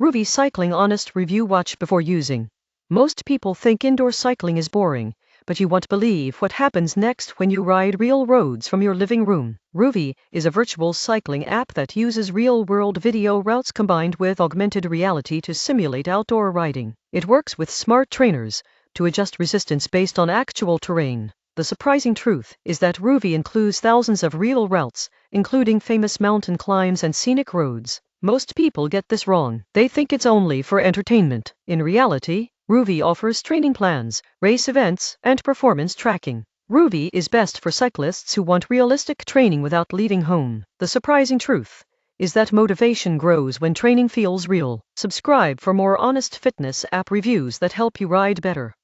Rouvy Cycling Honest Review. Watch before using. Most people think indoor cycling is boring, but you won't believe what happens next when you ride real roads from your living room. Rouvy is a virtual cycling app that uses real-world video routes combined with augmented reality to simulate outdoor riding. It works with smart trainers to adjust resistance based on actual terrain. The surprising truth is that Rouvy includes thousands of real routes, including famous mountain climbs and scenic roads. Most people get this wrong. They think it's only for entertainment. In reality, Rouvy offers training plans, race events, and performance tracking. Rouvy is best for cyclists who want realistic training without leaving home. The surprising truth is that motivation grows when training feels real. Subscribe for more honest fitness app reviews that help you ride better.